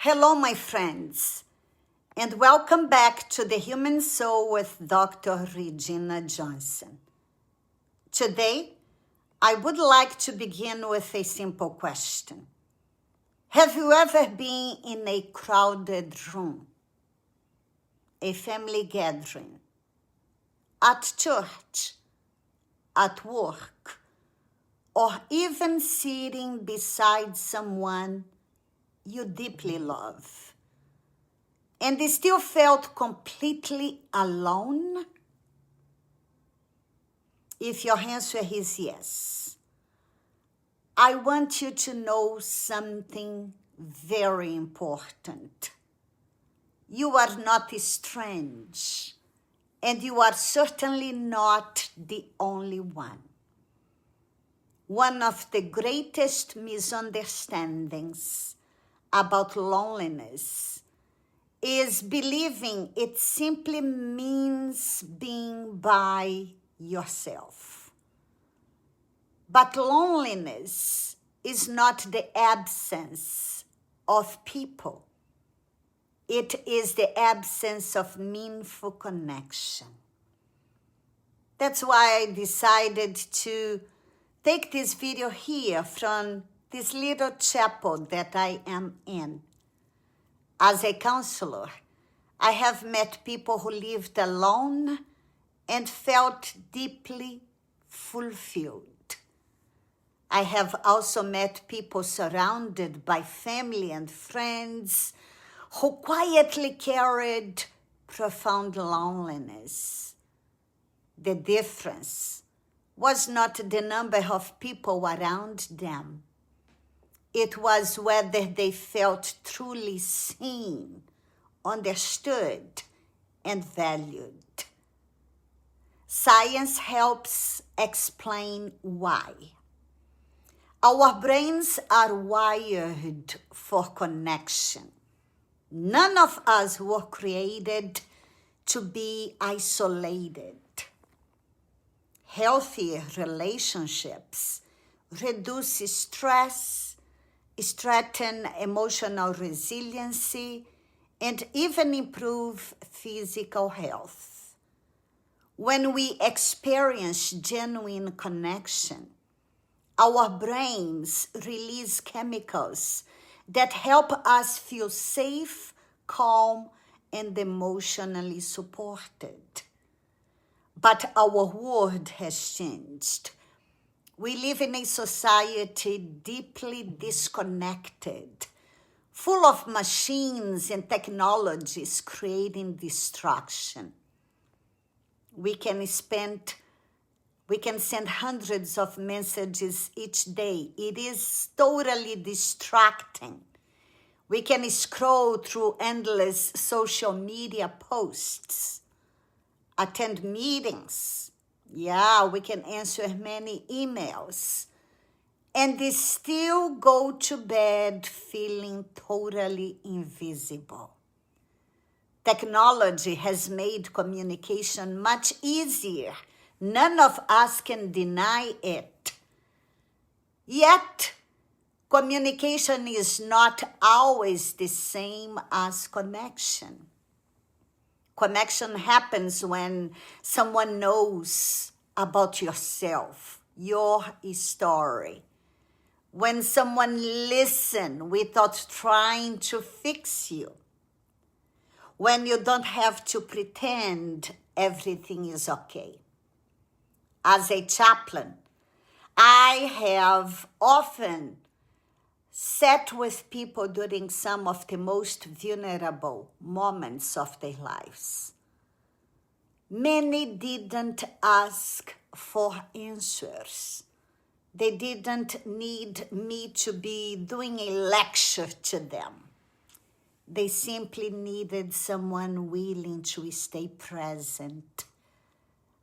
Hello, my friends, and welcome back to the Human Soul with Dr. Regina Johnson. Today, I would like to begin with a simple question. Have you ever been in a crowded room, a family gathering, at church, at work, or even sitting beside someone you deeply love, and they still felt completely alone? If your answer is yes, I want you to know something very important. You are not strange, and you are certainly not the only one. One of the greatest misunderstandings about loneliness is believing it simply means being by yourself. But loneliness is not the absence of people. It is the absence of meaningful connection. That's why I decided to take this video here from this little chapel that I am in. As a counselor, I have met people who lived alone and felt deeply fulfilled. I have also met people surrounded by family and friends who quietly carried profound loneliness. The difference was not the number of people around them. It was whether they felt truly seen, understood, and valued. Science helps explain why. Our brains are wired for connection. None of us were created to be isolated. Healthy relationships reduce stress, strengthen emotional resiliency, and even improve physical health. When we experience genuine connection, our brains release chemicals that help us feel safe, calm, and emotionally supported. But our world has changed. We live in a society deeply disconnected, full of machines and technologies creating distraction. We can send hundreds of messages each day. It is totally distracting. We can scroll through endless social media posts, attend meetings. Yeah, we can answer many emails, and they still go to bed feeling totally invisible. Technology has made communication much easier. None of us can deny it. Yet, communication is not always the same as connection. Connection happens when someone knows about yourself, your story. When someone listens without trying to fix you. When you don't have to pretend everything is okay. As a chaplain, I have often sat with people during some of the most vulnerable moments of their lives. Many didn't ask for answers. They didn't need me to be doing a lecture to them. They simply needed someone willing to stay present.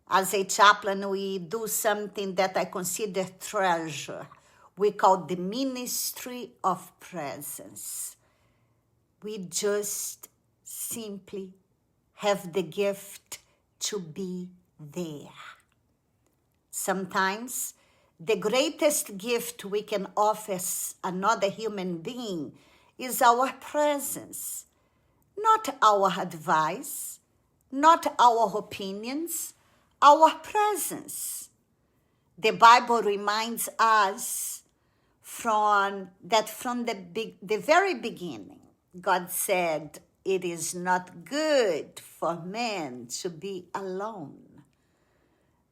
As a chaplain, we do something that I consider treasure. We call the ministry of presence. We just simply have the gift to be there. Sometimes the greatest gift we can offer another human being is our presence, not our advice, not our opinions, our presence. The Bible reminds us from the very beginning, God said, it is not good for man to be alone.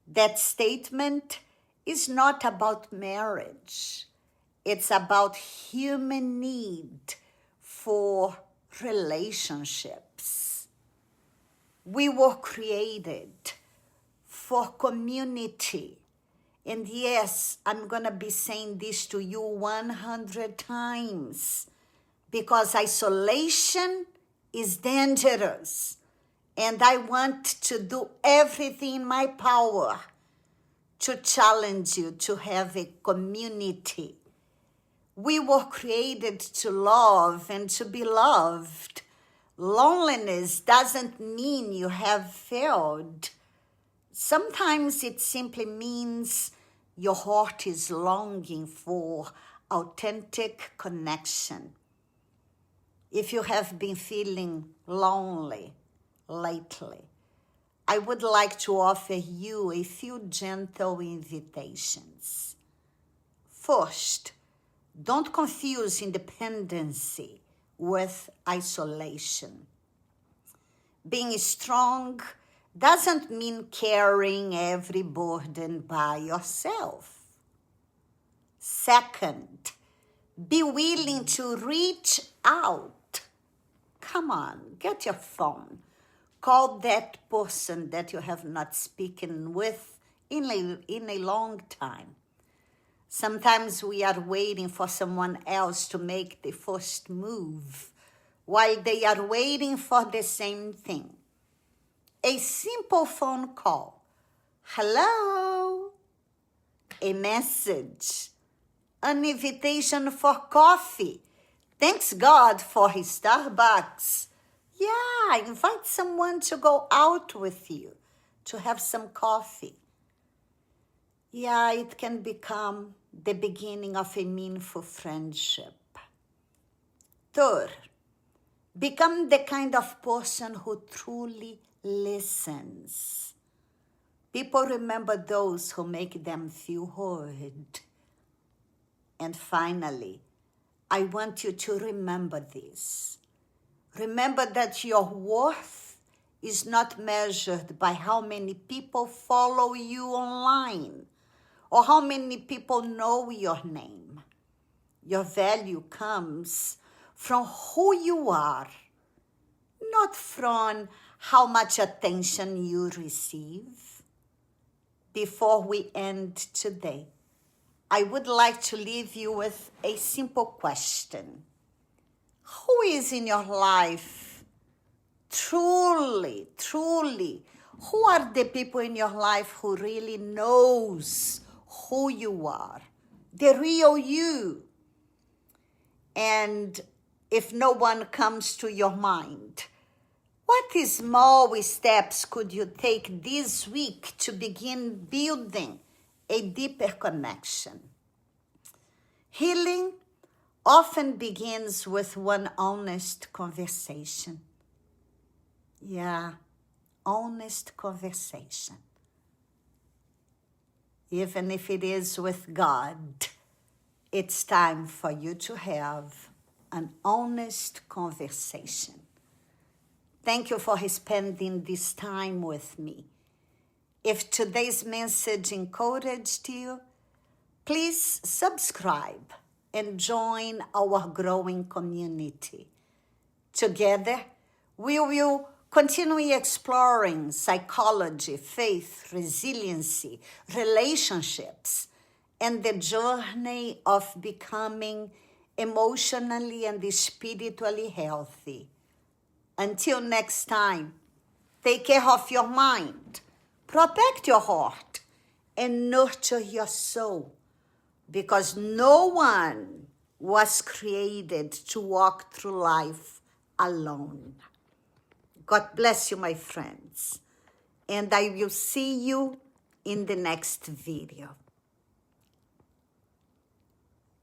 That statement is not about marriage. It's about human need for relationships. We were created for community. And yes, I'm going to be saying this to you 100 times because isolation is dangerous. And I want to do everything in my power to challenge you to have a community. We were created to love and to be loved. Loneliness doesn't mean you have failed. Sometimes it simply means your heart is longing for authentic connection. If you have been feeling lonely lately, I would like to offer you a few gentle invitations. First, don't confuse independency with isolation. Being strong doesn't mean carrying every burden by yourself. Second, be willing to reach out. Come on, get your phone. Call that person that you have not spoken with in a long time. Sometimes we are waiting for someone else to make the first move while they are waiting for the same thing. A simple phone call. Hello. A message. An invitation for coffee. Thanks God for his Starbucks. Yeah, invite someone to go out with you, to have some coffee. Yeah, it can become the beginning of a meaningful friendship. Third, become the kind of person who truly listens. People remember those who make them feel heard. And finally, I want you to remember this. Remember that your worth is not measured by how many people follow you online or how many people know your name. Your value comes from who you are, not from how much attention you receive. Before we end today, I would like to leave you with a simple question. Who is in your life truly, who are the people in your life who really knows who you are, the real you? And if no one comes to your mind, what small steps could you take this week to begin building a deeper connection? Healing often begins with one honest conversation. Yeah, honest conversation. Even if it is with God, it's time for you to have an honest conversation. Thank you for spending this time with me. If today's message encouraged you, please subscribe and join our growing community. Together, we will continue exploring psychology, faith, resiliency, relationships, and the journey of becoming emotionally and spiritually healthy. Until next time, take care of your mind, protect your heart, and nurture your soul, because no one was created to walk through life alone. God bless you, my friends, and I will see you in the next video.